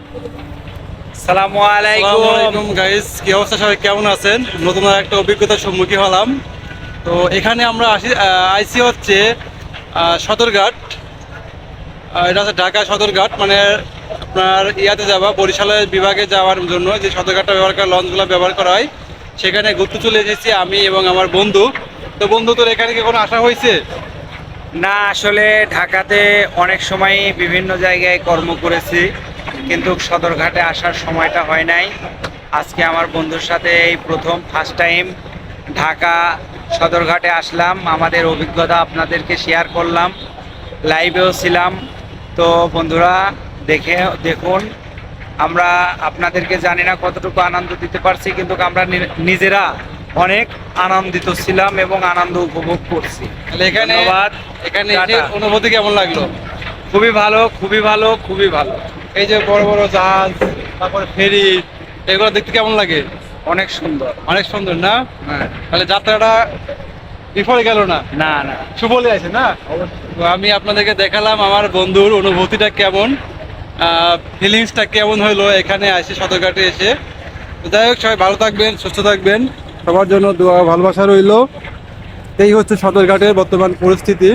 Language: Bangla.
আসসালামু আলাইকুম গাইস, কি অবস্থা? সবাই কেমন আছেন? নতুন আর একটা অভিজ্ঞতার সম্মুখীন হলাম। তো এখানে আমরা আইসি হচ্ছে সদরঘাট। এটা হচ্ছে ঢাকা সদরঘাট, মানে আপনার ইয়াতে যাওয়া বরিশালের বিভাগে যাওয়ার জন্য যে সদরঘাটটা ব্যবহার করা, লঞ্চগুলো ব্যবহার করা হয়, সেখানে ঘুরতে চলে এসেছি আমি এবং আমার বন্ধু। তো বন্ধু, তোর এখানে কি কোনো আসা হয়েছে? না, আসলে ঢাকাতে অনেক সময় বিভিন্ন জায়গায় কর্ম করেছি, কিন্তু সদরঘাটে আসার সময়টা হয় নাই। আজকে আমার বন্ধুর সাথে এই প্রথম ফার্স্ট টাইম ঢাকা সদরঘাটে আসলাম। আমাদের অভিজ্ঞতা আপনাদেরকে শেয়ার করলাম, লাইভেও ছিলাম। তো বন্ধুরা, দেখুন, আমরা আপনাদেরকে জানি না কতটুকু আনন্দ দিতে পারছি, কিন্তু আমরা নিজেরা অনেক আনন্দিত ছিলাম এবং আনন্দ উপভোগ করছি। তাহলে এখানে ধন্যবাদ। এখানে এসে টাটা। অনুভূতি কেমন লাগলো? খুবই ভালো, খুবই ভালো, খুবই ভালো। এই যে বড় বড় জাহাজ, তারপরে ফেরি, এগুলো দেখতে কেমন লাগে? অনেক সুন্দর। অনেক সুন্দর না? হ্যাঁ। তাহলে যাত্রাটা বিফলে গেল না, না না, সুফলে আছে না? তো আমি আপনাদেরকে দেখালাম আমার বন্ধুর অনুভূতিটা কেমন, ফিলিংসটা কেমন হলো এখানে এসে, সদরঘাটে এসে। তো যাই হোক, সবাই ভালো থাকবেন, সুস্থ থাকবেন, সবার জন্য দোয়া ভালোবাসা রইলো। এই হচ্ছে সদরঘাটের বর্তমান পরিস্থিতি।